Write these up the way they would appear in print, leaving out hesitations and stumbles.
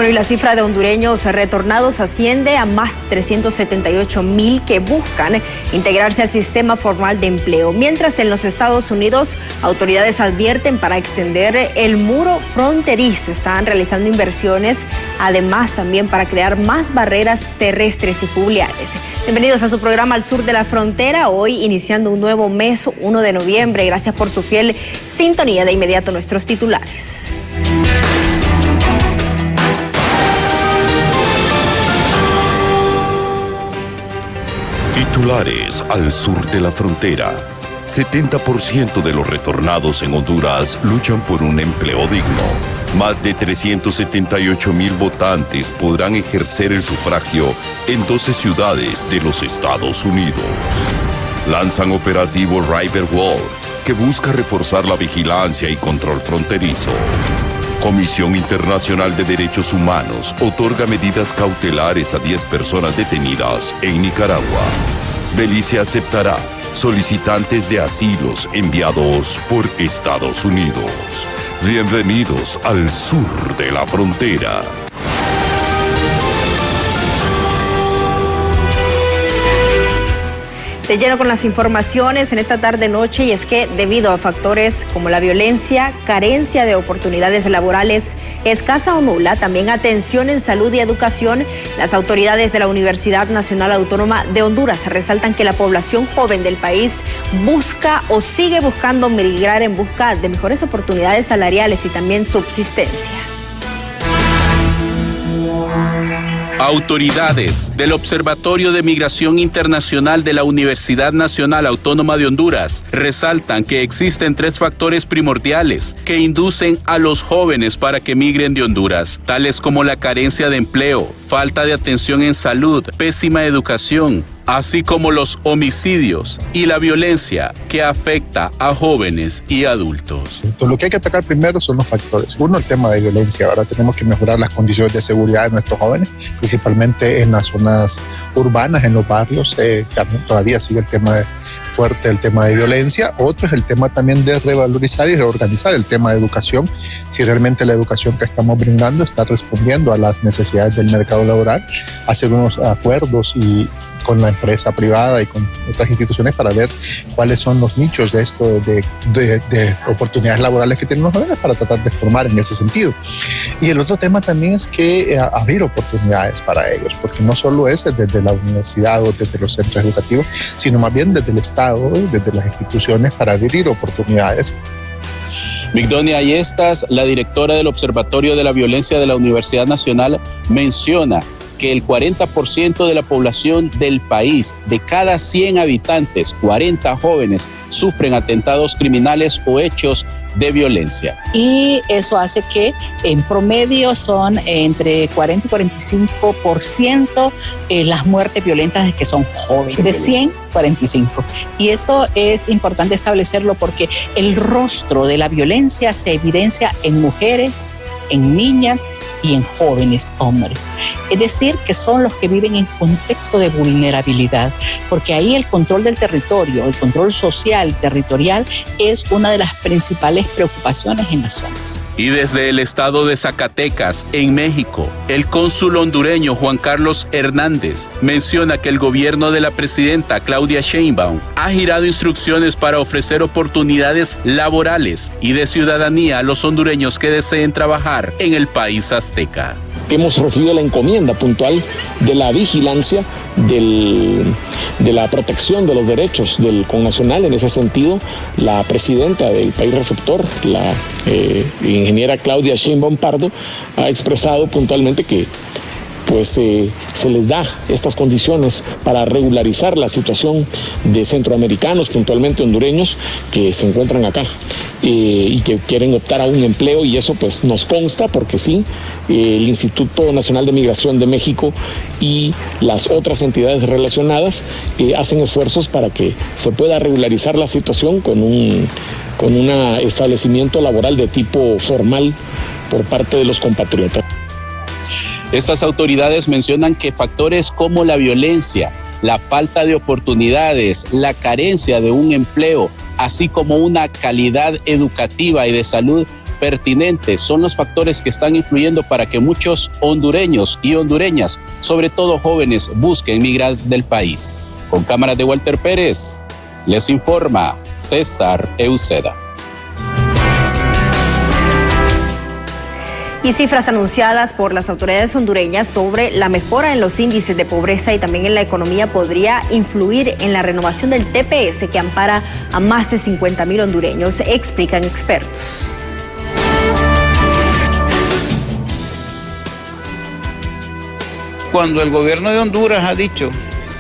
Bueno, y la cifra de hondureños retornados asciende a más 378,000 que buscan integrarse al sistema formal de empleo. Mientras en los Estados Unidos, autoridades advierten para extender el muro fronterizo. Están realizando inversiones, además también para crear más barreras terrestres y fluviales. Bienvenidos a su programa Al Sur de la Frontera, hoy iniciando un nuevo mes, 1 de noviembre. Gracias por su fiel sintonía. De inmediato nuestros titulares. Titulares al sur de la frontera. 70% de los retornados en Honduras luchan por un empleo digno. Más de 378,000 votantes podrán ejercer el sufragio en 12 ciudades de los Estados Unidos. Lanzan operativo River Wall, que busca reforzar la vigilancia y control fronterizo. Comisión Internacional de Derechos Humanos otorga medidas cautelares a 10 personas detenidas en Nicaragua. Belice aceptará solicitantes de asilos enviados por Estados Unidos. Bienvenidos al sur de la frontera. De lleno con las informaciones en esta tarde-noche, y es que debido a factores como la violencia, carencia de oportunidades laborales, escasa o nula, también atención en salud y educación, las autoridades de la Universidad Nacional Autónoma de Honduras resaltan que la población joven del país busca o sigue buscando migrar en busca de mejores oportunidades salariales y también subsistencia. Autoridades del Observatorio de Migración Internacional de la Universidad Nacional Autónoma de Honduras resaltan que existen 3 factores primordiales que inducen a los jóvenes para que migren de Honduras, tales como la carencia de empleo, falta de atención en salud, pésima educación, así como los homicidios y la violencia que afecta a jóvenes y adultos. Entonces, lo que hay que atacar primero son los factores. Uno, el tema de violencia. Ahora tenemos que mejorar las condiciones de seguridad de nuestros jóvenes, principalmente en las zonas urbanas, en los barrios. También todavía sigue el tema fuerte, el tema de violencia. Otro es el tema también de revalorizar y reorganizar el tema de educación. Si realmente la educación que estamos brindando está respondiendo a las necesidades del mercado laboral, hacer unos acuerdos y con la empresa privada y con otras instituciones para ver cuáles son los nichos de esto, de oportunidades laborales que tienen los jóvenes para tratar de formar en ese sentido. Y el otro tema también es que abrir oportunidades para ellos, porque no solo es desde la universidad o desde los centros educativos, sino más bien desde el Estado, desde las instituciones para abrir oportunidades. Migdonia Ayestas, la directora del Observatorio de la Violencia de la Universidad Nacional, menciona que el 40% de la población del país, de cada 100 habitantes, 40 jóvenes sufren atentados criminales o hechos de violencia. Y eso hace que en promedio son entre 40 y 45% las muertes violentas que son jóvenes, de 100, 45. Y eso es importante establecerlo porque el rostro de la violencia se evidencia en mujeres, en niñas y en jóvenes hombres. Es decir, que son los que viven en contexto de vulnerabilidad, porque ahí el control del territorio, el control social, territorial, es una de las principales preocupaciones en las zonas. Y desde el estado de Zacatecas, en México, el cónsul hondureño Juan Carlos Hernández menciona que el gobierno de la presidenta Claudia Sheinbaum ha girado instrucciones para ofrecer oportunidades laborales y de ciudadanía a los hondureños que deseen trabajar en el país azteca. Hemos recibido la encomienda puntual de la vigilancia de la protección de los derechos del connacional. En ese sentido, la presidenta del país receptor, la ingeniera Claudia Sheinbaum Pardo, ha expresado puntualmente que se les da estas condiciones para regularizar la situación de centroamericanos, puntualmente hondureños, que se encuentran acá y que quieren optar a un empleo, y eso pues nos consta porque sí, el Instituto Nacional de Migración de México y las otras entidades relacionadas hacen esfuerzos para que se pueda regularizar la situación con un establecimiento laboral de tipo formal por parte de los compatriotas. Estas autoridades mencionan que factores como la violencia, la falta de oportunidades, la carencia de un empleo, así como una calidad educativa y de salud, pertinentes son los factores que están influyendo para que muchos hondureños y hondureñas, sobre todo jóvenes, busquen migrar del país. Con cámaras de Walter Pérez, les informa César Euseda. Y cifras anunciadas por las autoridades hondureñas sobre la mejora en los índices de pobreza y también en la economía podría influir en la renovación del TPS que ampara a más de 50,000 hondureños, explican expertos. Cuando el gobierno de Honduras ha dicho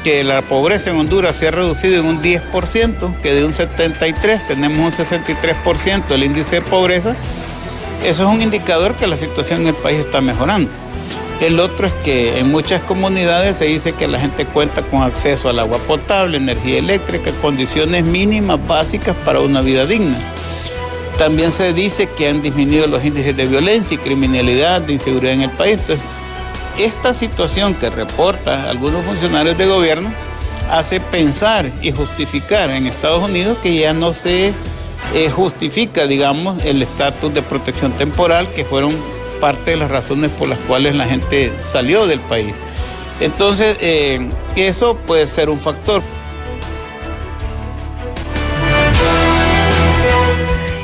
que la pobreza en Honduras se ha reducido en un 10%, que de un 73% tenemos un 63% el índice de pobreza, eso es un indicador que la situación en el país está mejorando. El otro es que en muchas comunidades se dice que la gente cuenta con acceso al agua potable, energía eléctrica, condiciones mínimas básicas para una vida digna. También se dice que han disminuido los índices de violencia y criminalidad, de inseguridad en el país. Entonces, esta situación que reportan algunos funcionarios de gobierno hace pensar y justificar en Estados Unidos que ya no se justifica, digamos, el estatus de protección temporal, que fueron parte de las razones por las cuales la gente salió del país. Entonces, eso puede ser un factor.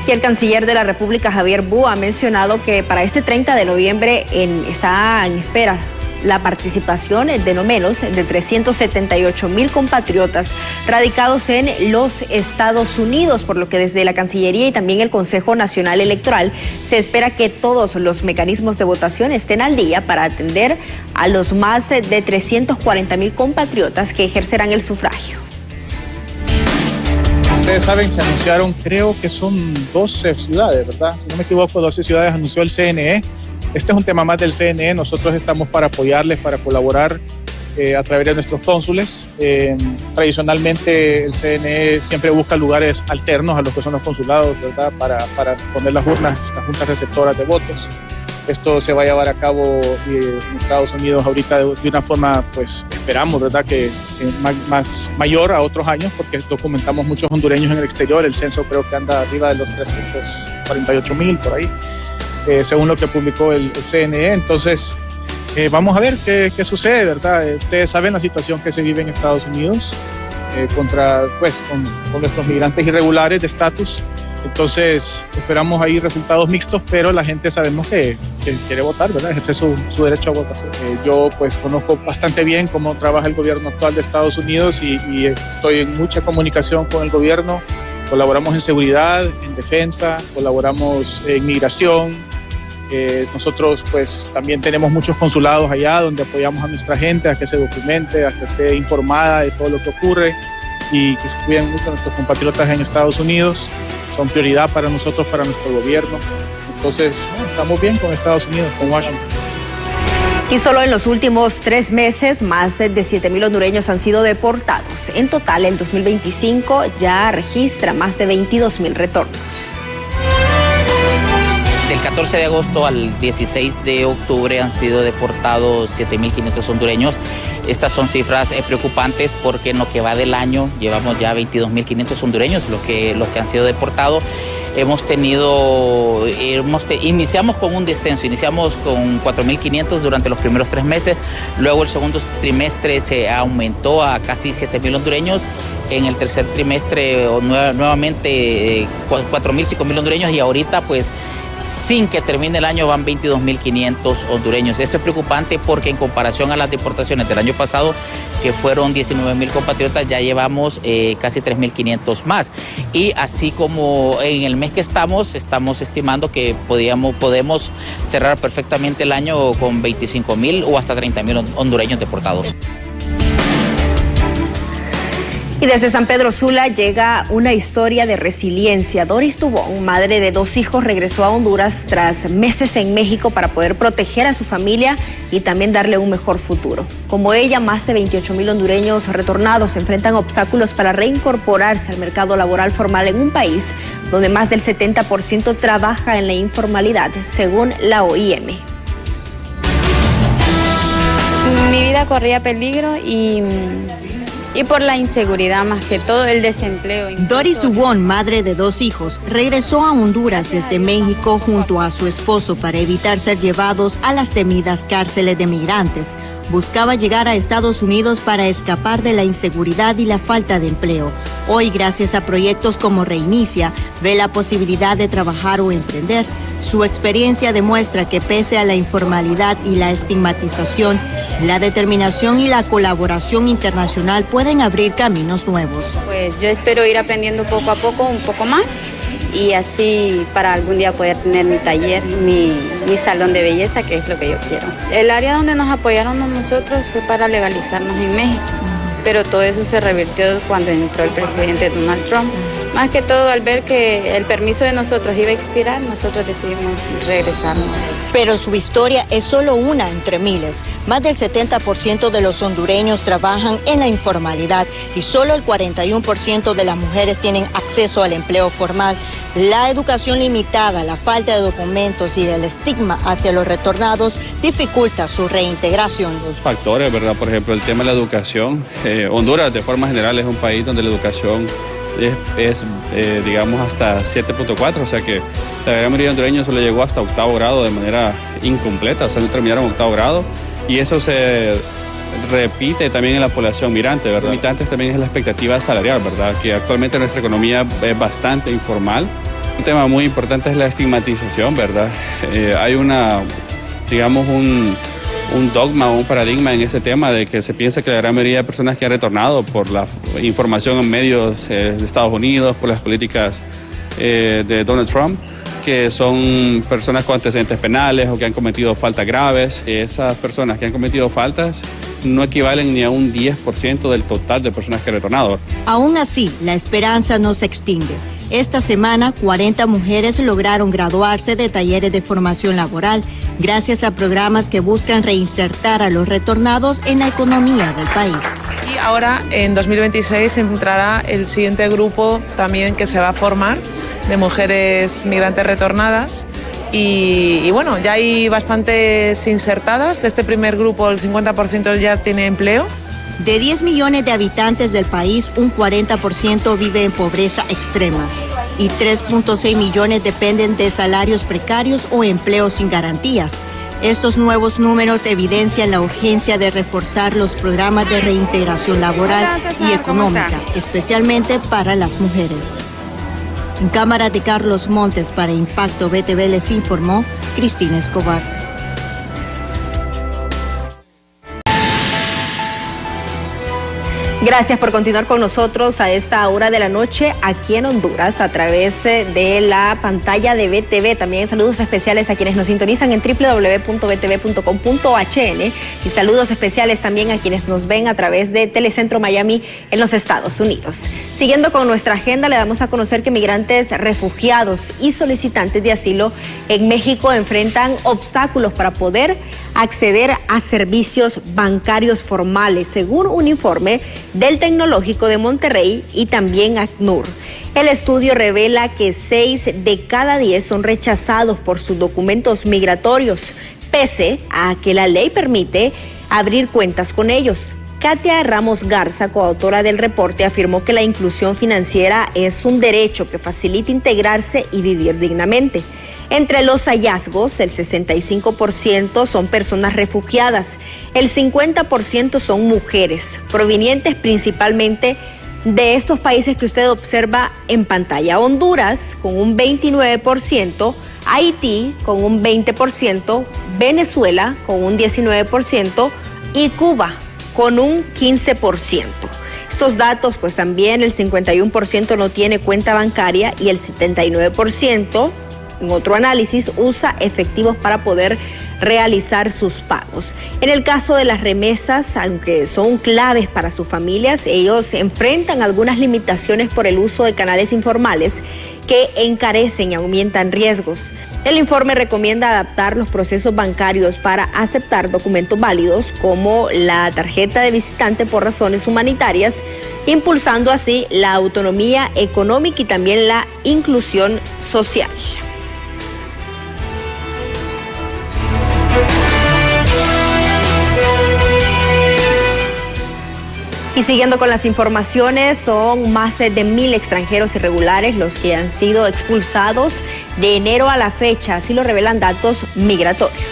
Y el canciller de la República, Javier Bú, ha mencionado que para este 30 de noviembre está en espera la participación de no menos de 378,000 compatriotas radicados en los Estados Unidos, por lo que desde la Cancillería y también el Consejo Nacional Electoral se espera que todos los mecanismos de votación estén al día para atender a los más de 340,000 compatriotas que ejercerán el sufragio. Ustedes saben, se anunciaron, creo que son 12 ciudades, ¿verdad? Si no me equivoco, 12 ciudades anunció el CNE. Este es un tema más del CNE, nosotros estamos para apoyarles, para colaborar a través de nuestros cónsules. Tradicionalmente el CNE siempre busca lugares alternos a los que son los consulados, ¿verdad? Para poner las urnas, las juntas receptoras de votos. Esto se va a llevar a cabo en Estados Unidos ahorita de una forma, pues esperamos, ¿verdad? Que más mayor a otros años, porque documentamos muchos hondureños en el exterior. El censo creo que anda arriba de los 348,000 por ahí. Según lo que publicó el CNE. Entonces, vamos a ver qué sucede, ¿verdad? Ustedes saben la situación que se vive en Estados Unidos con nuestros migrantes irregulares de estatus. Entonces, esperamos ahí resultados mixtos, pero la gente sabemos que quiere votar, ¿verdad? Ejerce su derecho a votación. Yo, pues, conozco bastante bien cómo trabaja el gobierno actual de Estados Unidos y estoy en mucha comunicación con el gobierno. Colaboramos en seguridad, en defensa, colaboramos en migración. Nosotros pues también tenemos muchos consulados allá donde apoyamos a nuestra gente a que se documente, a que esté informada de todo lo que ocurre y que se cuiden mucho nuestros compatriotas en Estados Unidos. Son prioridad para nosotros, para nuestro gobierno. Entonces, estamos bien con Estados Unidos, con Washington. Y solo en los últimos 3 meses, más de 7,000 hondureños han sido deportados. En total, el 2025 ya registra más de 22,000 retornos. Del 14 de agosto al 16 de octubre han sido deportados 7,500 hondureños. Estas son cifras preocupantes porque en lo que va del año llevamos ya 22,500 hondureños los que han sido deportados. Iniciamos con un descenso, iniciamos con 4,500 durante los primeros 3 meses, luego el segundo trimestre se aumentó a casi 7,000 hondureños, en el tercer trimestre nuevamente 4,000, 5,000 hondureños y ahorita pues sin que termine el año van 22,500 hondureños. Esto es preocupante porque en comparación a las deportaciones del año pasado, que fueron 19,000 compatriotas, ya llevamos casi 3,500 más. Y así como en el mes que estamos estimando que podemos cerrar perfectamente el año con 25,000 o hasta 30,000 hondureños deportados. Y desde San Pedro Sula llega una historia de resiliencia. Doris Tubón, madre de 2 hijos, regresó a Honduras tras meses en México para poder proteger a su familia y también darle un mejor futuro. Como ella, más de 28,000 hondureños retornados enfrentan obstáculos para reincorporarse al mercado laboral formal en un país donde más del 70% trabaja en la informalidad, según la OIM. Mi vida corría peligro y y por la inseguridad, más que todo el desempleo. Doris Dubón, madre de 2 hijos, regresó a Honduras desde México junto a su esposo para evitar ser llevados a las temidas cárceles de migrantes. Buscaba llegar a Estados Unidos para escapar de la inseguridad y la falta de empleo. Hoy, gracias a proyectos como Reinicia, ve la posibilidad de trabajar o emprender. Su experiencia demuestra que pese a la informalidad y la estigmatización, la determinación y la colaboración internacional pueden abrir caminos nuevos. Pues yo espero ir aprendiendo poco a poco, un poco más, y así para algún día poder tener mi taller, mi salón de belleza, que es lo que yo quiero. El área donde nos apoyaron a nosotros fue para legalizarnos en México, pero todo eso se revirtió cuando entró el presidente Donald Trump. Más que todo, al ver que el permiso de nosotros iba a expirar, nosotros decidimos regresarnos. Pero su historia es solo una entre miles. Más del 70% de los hondureños trabajan en la informalidad y solo el 41% de las mujeres tienen acceso al empleo formal. La educación limitada, la falta de documentos y el estigma hacia los retornados dificulta su reintegración. Los factores, ¿verdad? Por ejemplo, el tema de la educación. Honduras, de forma general, es un país donde la educación es digamos, hasta 7.4, o sea que la gran mayoría de hondureños solo llegó hasta 8º grado de manera incompleta, o sea, no terminaron 8º grado, y eso se repite también en la población migrante, ¿verdad? Limitantes también es la expectativa salarial, ¿verdad? Que actualmente nuestra economía es bastante informal. Un tema muy importante es la estigmatización, ¿verdad? Hay un dogma o un paradigma en ese tema de que se piensa que la gran mayoría de personas que han retornado por la información en medios de Estados Unidos, por las políticas de Donald Trump, que son personas con antecedentes penales o que han cometido faltas graves. Esas personas que han cometido faltas no equivalen ni a un 10% del total de personas que han retornado. Aún así, la esperanza no se extingue. Esta semana, 40 mujeres lograron graduarse de talleres de formación laboral gracias a programas que buscan reinsertar a los retornados en la economía del país. Y ahora, en 2026, entrará el siguiente grupo también que se va a formar de mujeres migrantes retornadas. Y bueno, ya hay bastantes insertadas. De este primer grupo, el 50% ya tiene empleo. De 10 millones de habitantes del país, un 40% vive en pobreza extrema y 3.6 millones dependen de salarios precarios o empleos sin garantías. Estos nuevos números evidencian la urgencia de reforzar los programas de reintegración laboral y económica, especialmente para las mujeres. En cámara de Carlos Montes para Impacto BTV les informó Cristina Escobar. Gracias por continuar con nosotros a esta hora de la noche aquí en Honduras a través de la pantalla de BTV. También saludos especiales a quienes nos sintonizan en www.btv.com.hn y saludos especiales también a quienes nos ven a través de Telecentro Miami en los Estados Unidos. Siguiendo con nuestra agenda, le damos a conocer que migrantes refugiados y solicitantes de asilo en México enfrentan obstáculos para poder acceder a servicios bancarios formales, según un informe del Tecnológico de Monterrey y también ACNUR. El estudio revela que 6 de cada 10 son rechazados por sus documentos migratorios, pese a que la ley permite abrir cuentas con ellos. Katia Ramos Garza, coautora del reporte, afirmó que la inclusión financiera es un derecho que facilita integrarse y vivir dignamente. Entre los hallazgos, el 65% son personas refugiadas, el 50% son mujeres, provenientes principalmente de estos países que usted observa en pantalla. Honduras con un 29%, Haití con un 20%, Venezuela con un 19% y Cuba con un 15%. Estos datos, pues también el 51% no tiene cuenta bancaria y el 79%, en otro análisis, usa efectivos para poder realizar sus pagos. En el caso de las remesas, aunque son claves para sus familias, ellos enfrentan algunas limitaciones por el uso de canales informales que encarecen y aumentan riesgos. El informe recomienda adaptar los procesos bancarios para aceptar documentos válidos como la tarjeta de visitante por razones humanitarias, impulsando así la autonomía económica y también la inclusión social. Y siguiendo con las informaciones, son más de 1,000 extranjeros irregulares los que han sido expulsados de enero a la fecha, así lo revelan datos migratorios.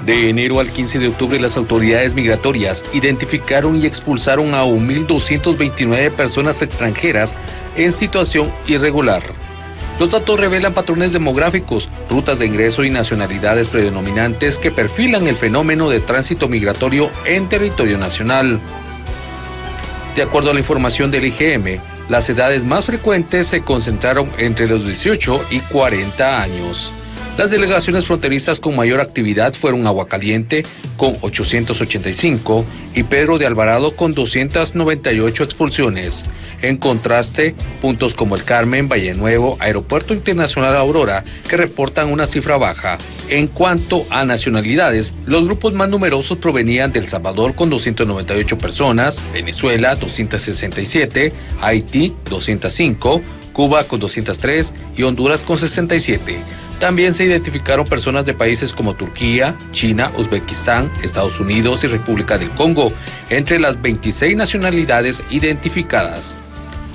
De enero al 15 de octubre, las autoridades migratorias identificaron y expulsaron a 1,229 personas extranjeras en situación irregular. Los datos revelan patrones demográficos, rutas de ingreso y nacionalidades predominantes que perfilan el fenómeno de tránsito migratorio en territorio nacional. De acuerdo a la información del IGM, las edades más frecuentes se concentraron entre los 18 y 40 años. Las delegaciones fronterizas con mayor actividad fueron Aguacaliente con 885 y Pedro de Alvarado con 298 expulsiones. En contraste, puntos como El Carmen, Valle Nuevo, Aeropuerto Internacional Aurora, que reportan una cifra baja. En cuanto a nacionalidades, los grupos más numerosos provenían de El Salvador con 298 personas, Venezuela 267, Haití 205, Cuba con 203 y Honduras con 67. También se identificaron personas de países como Turquía, China, Uzbekistán, Estados Unidos y República del Congo, entre las 26 nacionalidades identificadas.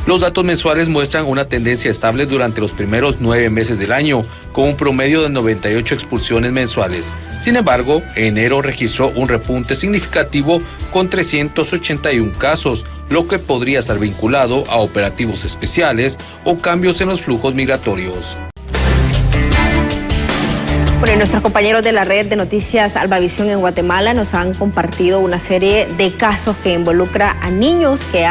Los datos mensuales muestran una tendencia estable durante los primeros 9 meses del año, con un promedio de 98 expulsiones mensuales. Sin embargo, enero registró un repunte significativo con 381 casos, lo que podría estar vinculado a operativos especiales o cambios en los flujos migratorios. Bueno, nuestros compañeros de la red de noticias Albavisión en Guatemala nos han compartido una serie de casos que involucra a niños que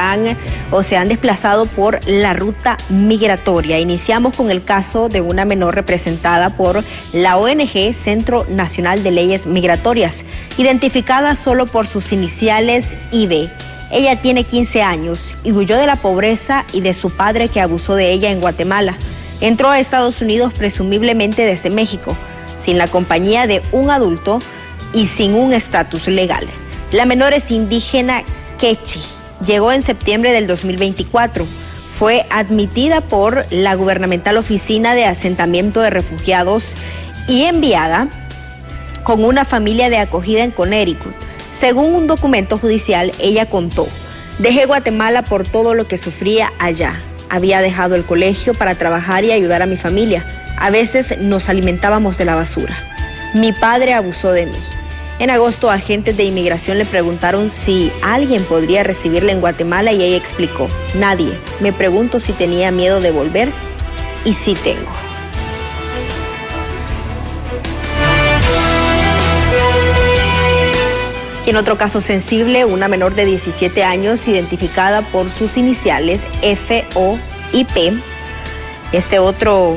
se han desplazado por la ruta migratoria. Iniciamos con el caso de una menor representada por la ONG Centro Nacional de Leyes Migratorias, identificada solo por sus iniciales ID. Ella tiene 15 años y huyó de la pobreza y de su padre que abusó de ella en Guatemala. Entró a Estados Unidos presumiblemente desde México, sin la compañía de un adulto y sin un estatus legal. La menor es indígena quechí. Llegó en septiembre del 2024. Fue admitida por la Gubernamental Oficina de Asentamiento de Refugiados y enviada con una familia de acogida en Connecticut. Según un documento judicial, ella contó: dejé Guatemala por todo lo que sufría allá. Había dejado el colegio para trabajar y ayudar a mi familia. A veces nos alimentábamos de la basura. Mi padre abusó de mí. En agosto, agentes de inmigración le preguntaron si alguien podría recibirla en Guatemala y ella explicó: nadie. Me pregunto si tenía miedo de volver y sí tengo. Y en otro caso sensible, una menor de 17 años identificada por sus iniciales FOIP. Este otro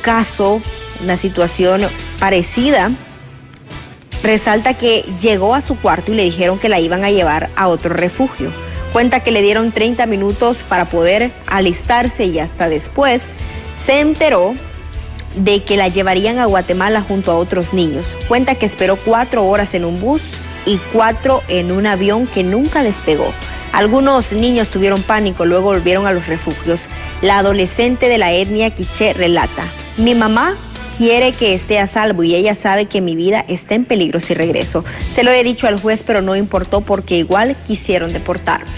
caso, una situación parecida, resalta que llegó a su cuarto y le dijeron que la iban a llevar a otro refugio. Cuenta que le dieron 30 minutos para poder alistarse y hasta después se enteró de que la llevarían a Guatemala junto a otros niños. Cuenta que esperó 4 horas en un bus y 4 en un avión que nunca despegó. Algunos niños tuvieron pánico, luego volvieron a los refugios. La adolescente de la etnia quiché relata: mi mamá quiere que esté a salvo y ella sabe que mi vida está en peligro si regreso. Se lo he dicho al juez, pero no importó porque igual quisieron deportarme.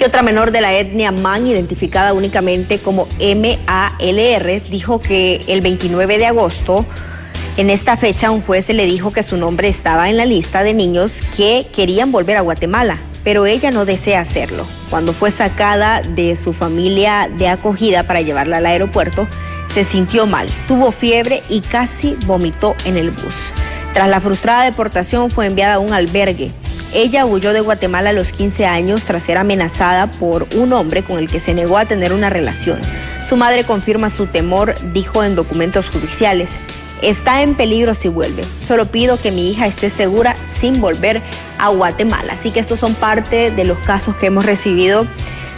Y otra menor de la etnia Man, identificada únicamente como MALR, dijo que el 29 de agosto, en esta fecha, un juez le dijo que su nombre estaba en la lista de niños que querían volver a Guatemala, pero ella no desea hacerlo. Cuando fue sacada de su familia de acogida para llevarla al aeropuerto, se sintió mal, tuvo fiebre y casi vomitó en el bus. Tras la frustrada deportación, fue enviada a un albergue. Ella huyó de Guatemala a los 15 años tras ser amenazada por un hombre con el que se negó a tener una relación. Su madre confirma su temor, dijo en documentos judiciales: está en peligro si vuelve. Solo pido que mi hija esté segura sin volver a Guatemala. Así que estos son parte de los casos que hemos recibido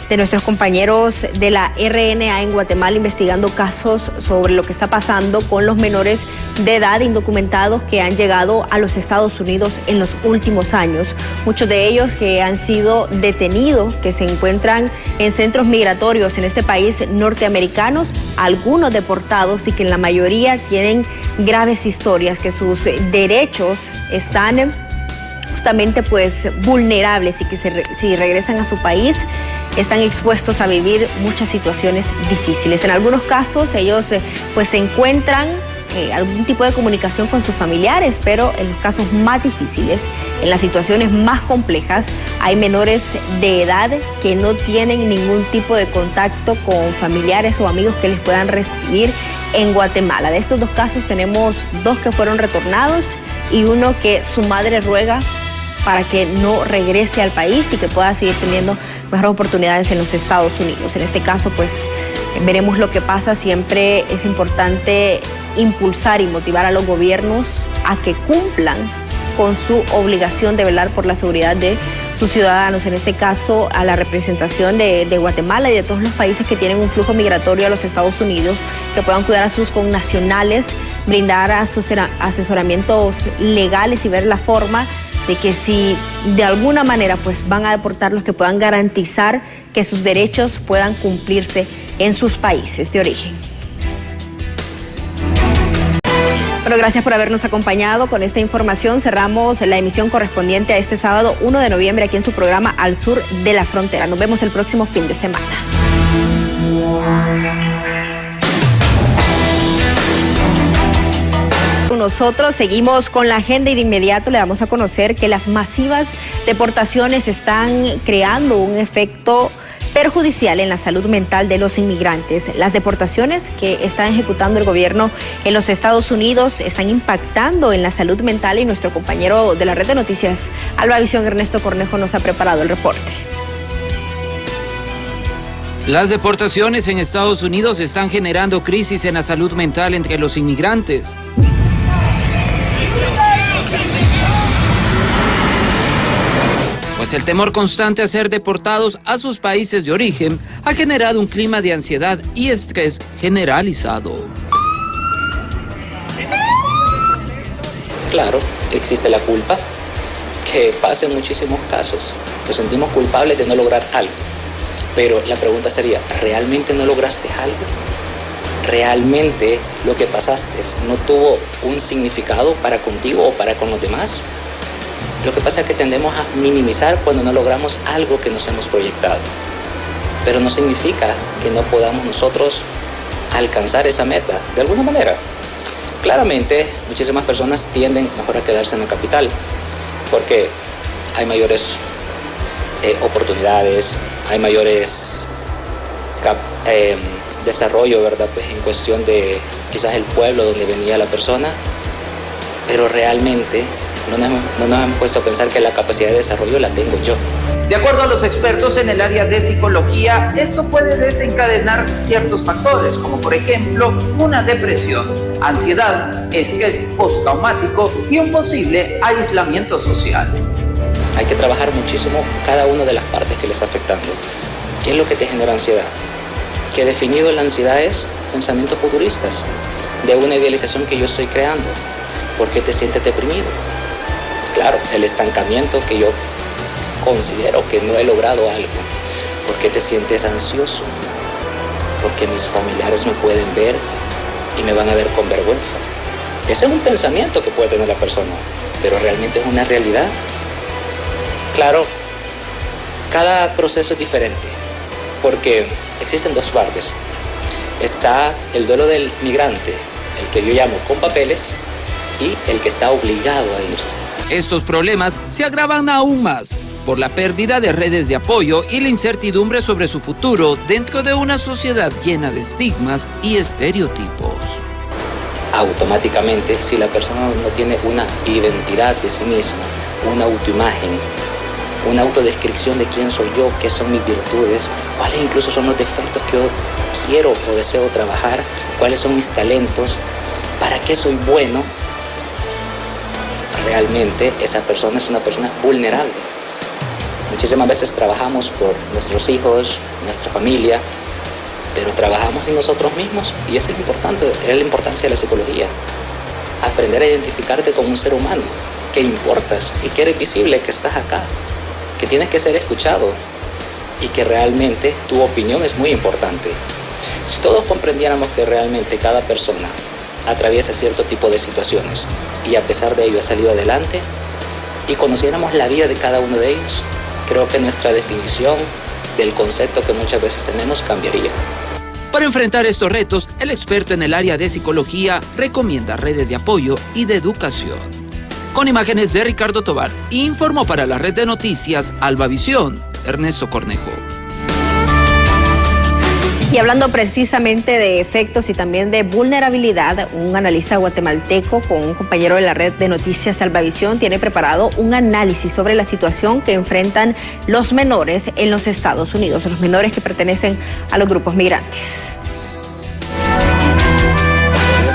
de nuestros compañeros de la RNA en Guatemala investigando casos sobre lo que está pasando con los menores de edad indocumentados que han llegado a los Estados Unidos en los últimos años. Muchos de ellos que han sido detenidos, que se encuentran en centros migratorios en este país norteamericanos, algunos deportados y que en la mayoría tienen graves historias, que sus derechos están justamente pues vulnerables y que si regresan a su país están expuestos a vivir muchas situaciones difíciles. En algunos casos ellos pues se encuentran algún tipo de comunicación con sus familiares, pero en los casos más difíciles, en las situaciones más complejas, hay menores de edad que no tienen ningún tipo de contacto con familiares o amigos que les puedan recibir en Guatemala. De estos 2 casos tenemos 2 que fueron retornados y uno que su madre ruega para que no regrese al país y que pueda seguir teniendo mejores oportunidades en los Estados Unidos. En este caso, pues, veremos lo que pasa. Siempre es importante impulsar y motivar a los gobiernos a que cumplan con su obligación de velar por la seguridad de sus ciudadanos. En este caso, a la representación de Guatemala y de todos los países que tienen un flujo migratorio a los Estados Unidos, que puedan cuidar a sus connacionales, brindar asesoramientos legales y ver la forma de que si de alguna manera pues van a deportarlos, que puedan garantizar que sus derechos puedan cumplirse en sus países de origen. Bueno, gracias por habernos acompañado. Con esta información cerramos la emisión correspondiente a este sábado 1 de noviembre aquí en su programa Al Sur de la Frontera. Nos vemos el próximo fin de semana. Nosotros seguimos con la agenda y de inmediato le damos a conocer que las masivas deportaciones están creando un efecto perjudicial en la salud mental de los inmigrantes. Las deportaciones que está ejecutando el gobierno en los Estados Unidos están impactando en la salud mental y nuestro compañero de la red de noticias Alba Visión, Ernesto Cornejo, nos ha preparado el reporte. Las deportaciones en Estados Unidos están generando crisis en la salud mental entre los inmigrantes. Pues el temor constante a ser deportados a sus países de origen ha generado un clima de ansiedad y estrés generalizado. Claro, existe la culpa, que pasa en muchísimos casos. Nos sentimos culpables de no lograr algo. Pero la pregunta sería, ¿realmente no lograste algo? ¿Realmente lo que pasaste no tuvo un significado para contigo o para con los demás? Lo que pasa es que tendemos a minimizar cuando no logramos algo que nos hemos proyectado. Pero no significa que no podamos nosotros alcanzar esa meta de alguna manera. Claramente, muchísimas personas tienden mejor a quedarse en la capital porque hay mayores oportunidades, hay mayores desarrollo, ¿verdad? Pues en cuestión de quizás el pueblo donde venía la persona, pero realmente no nos hemos puesto a pensar que la capacidad de desarrollo la tengo yo. De acuerdo a los expertos en el área de psicología, esto puede desencadenar ciertos factores, como por ejemplo una depresión, ansiedad, estrés postraumático y un posible aislamiento social. Hay que trabajar muchísimo cada una de las partes que le está afectando. ¿Qué es lo que te genera ansiedad? Que definido la ansiedad es pensamientos futuristas, de una idealización que yo estoy creando. ¿Por qué te sientes deprimido? Claro, el estancamiento que yo considero que no he logrado algo. ¿Por qué te sientes ansioso? Porque mis familiares me pueden ver y me van a ver con vergüenza. Ese es un pensamiento que puede tener la persona, pero realmente es una realidad. Claro, cada proceso es diferente, porque existen 2 partes. Está el duelo del migrante, el que yo llamo con papeles, y el que está obligado a irse. Estos problemas se agravan aún más por la pérdida de redes de apoyo y la incertidumbre sobre su futuro dentro de una sociedad llena de estigmas y estereotipos. Automáticamente, si la persona no tiene una identidad de sí misma, una autoimagen, una autodescripción de quién soy yo, qué son mis virtudes, cuáles incluso son los defectos que yo quiero o deseo trabajar, cuáles son mis talentos, para qué soy bueno, realmente esa persona es una persona vulnerable. Muchísimas veces trabajamos por nuestros hijos, nuestra familia, pero trabajamos en nosotros mismos y eso es la importancia de la psicología. Aprender a identificarte como un ser humano, que importas y que eres visible, que estás acá, que tienes que ser escuchado y que realmente tu opinión es muy importante. Si todos comprendiéramos que realmente cada persona atraviesa cierto tipo de situaciones y a pesar de ello ha salido adelante y conociéramos la vida de cada uno de ellos, creo que nuestra definición del concepto que muchas veces tenemos cambiaría. Para enfrentar estos retos, el experto en el área de psicología recomienda redes de apoyo y de educación. Con imágenes de Ricardo Tobar, informó para la red de noticias Albavisión, Ernesto Cornejo. Y hablando precisamente de efectos y también de vulnerabilidad, un analista guatemalteco con un compañero de la red de noticias Albavisión tiene preparado un análisis sobre la situación que enfrentan los menores en los Estados Unidos, los menores que pertenecen a los grupos migrantes.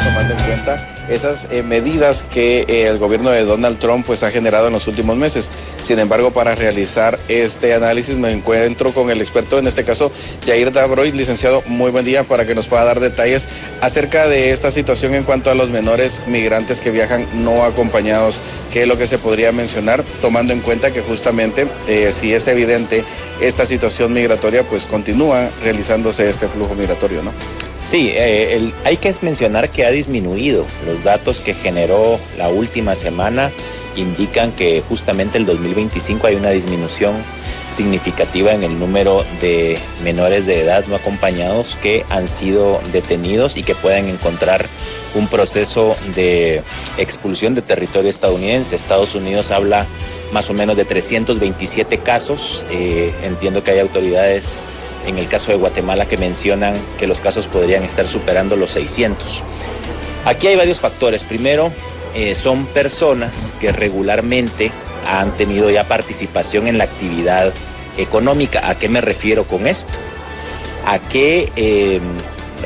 Tomando en cuenta esas medidas que el gobierno de Donald Trump pues ha generado en los últimos meses. Sin embargo, para realizar este análisis me encuentro con el experto, en este caso Jair Dabroy. Licenciado, muy buen día, para que nos pueda dar detalles acerca de esta situación en cuanto a los menores migrantes que viajan no acompañados. ¿Qué es lo que se podría mencionar, tomando en cuenta que justamente si es evidente esta situación migratoria, pues continúa realizándose este flujo migratorio, ¿no? Sí, hay que mencionar que ha disminuido. Los datos que generó la última semana indican que justamente el 2025 hay una disminución significativa en el número de menores de edad no acompañados que han sido detenidos y que pueden encontrar un proceso de expulsión de territorio estadounidense. Estados Unidos habla más o menos de 327 casos. Entiendo que hay autoridades en el caso de Guatemala que mencionan que los casos podrían estar superando los 600. Aquí hay varios factores. Primero, son personas que regularmente han tenido ya participación en la actividad económica. ¿A qué me refiero con esto? A que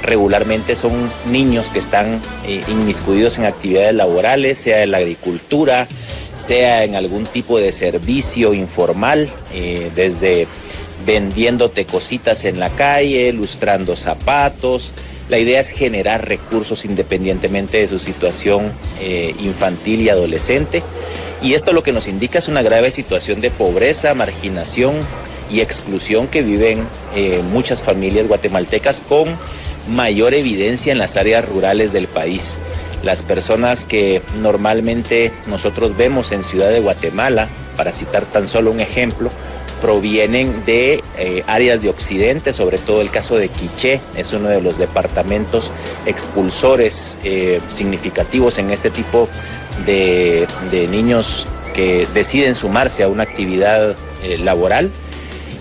regularmente son niños que están inmiscuidos en actividades laborales, sea en la agricultura, sea en algún tipo de servicio informal, desde vendiéndote cositas en la calle, lustrando zapatos. La idea es generar recursos independientemente de su situación infantil y adolescente. Y esto lo que nos indica es una grave situación de pobreza, marginación y exclusión que viven muchas familias guatemaltecas, con mayor evidencia en las áreas rurales del país. Las personas que normalmente nosotros vemos en Ciudad de Guatemala, para citar tan solo un ejemplo, provienen de áreas de occidente, sobre todo el caso de Quiché, es uno de los departamentos expulsores significativos en este tipo de niños que deciden sumarse a una actividad laboral.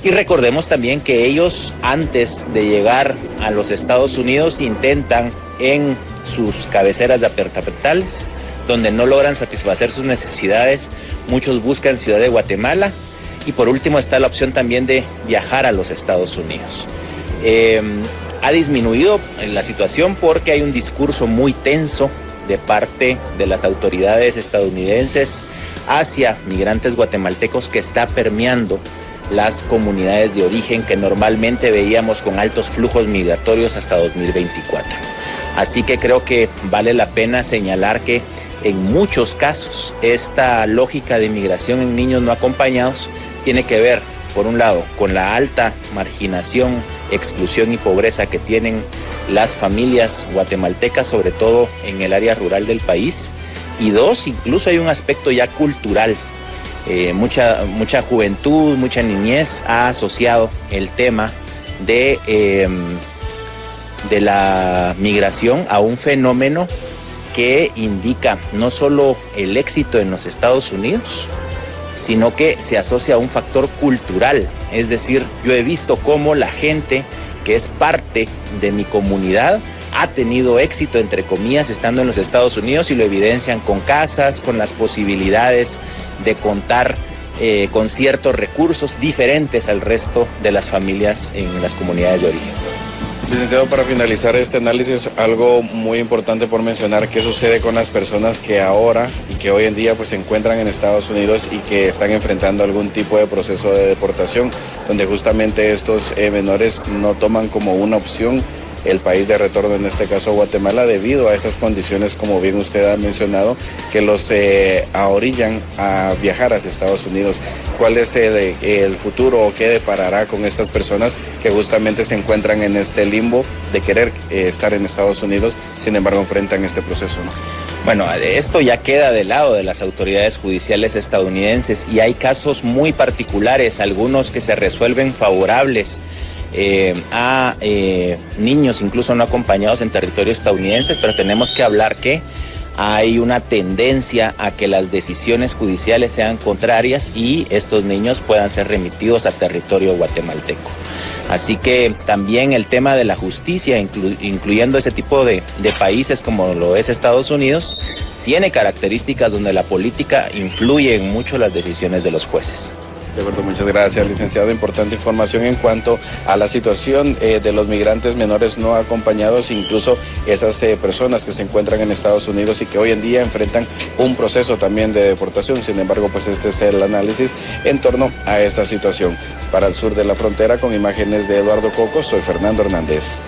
Y recordemos también que ellos, antes de llegar a los Estados Unidos, intentan en sus cabeceras departamentales, donde no logran satisfacer sus necesidades. Muchos buscan Ciudad de Guatemala. Y por último está la opción también de viajar a los Estados Unidos. Ha disminuido la situación porque hay un discurso muy tenso de parte de las autoridades estadounidenses hacia migrantes guatemaltecos que está permeando las comunidades de origen que normalmente veíamos con altos flujos migratorios hasta 2024. Así que creo que vale la pena señalar que en muchos casos esta lógica de migración en niños no acompañados tiene que ver, por un lado, con la alta marginación, exclusión y pobreza que tienen las familias guatemaltecas, sobre todo en el área rural del país. Y dos, incluso hay un aspecto ya cultural. Mucha juventud, mucha niñez ha asociado el tema de la migración a un fenómeno que indica no solo el éxito en los Estados Unidos, sino que se asocia a un factor cultural. Es decir, yo he visto cómo la gente que es parte de mi comunidad ha tenido éxito, entre comillas, estando en los Estados Unidos, y lo evidencian con casas, con las posibilidades de contar con ciertos recursos diferentes al resto de las familias en las comunidades de origen. Licenciado, para finalizar este análisis, algo muy importante por mencionar, qué sucede con las personas que ahora y que hoy en día pues se encuentran en Estados Unidos y que están enfrentando algún tipo de proceso de deportación, donde justamente estos menores no toman como una opción el país de retorno, en este caso Guatemala, debido a esas condiciones, como bien usted ha mencionado, que los ahorillan a viajar hacia Estados Unidos. ¿Cuál es el futuro o qué deparará con estas personas que justamente se encuentran en este limbo de querer estar en Estados Unidos, sin embargo enfrentan este proceso, ¿no? Bueno, esto ya queda del lado de las autoridades judiciales estadounidenses y hay casos muy particulares, algunos que se resuelven favorables a niños incluso no acompañados en territorio estadounidense, pero tenemos que hablar que hay una tendencia a que las decisiones judiciales sean contrarias y estos niños puedan ser remitidos a territorio guatemalteco. Así que también el tema de la justicia, incluyendo ese tipo de países como lo es Estados Unidos, tiene características donde la política influye en mucho las decisiones de los jueces. De acuerdo, muchas gracias, licenciado. Importante información en cuanto a la situación de los migrantes menores no acompañados, incluso esas personas que se encuentran en Estados Unidos y que hoy en día enfrentan un proceso también de deportación. Sin embargo, pues este es el análisis en torno a esta situación. Para el sur de la frontera, con imágenes de Eduardo Coco, soy Fernando Hernández.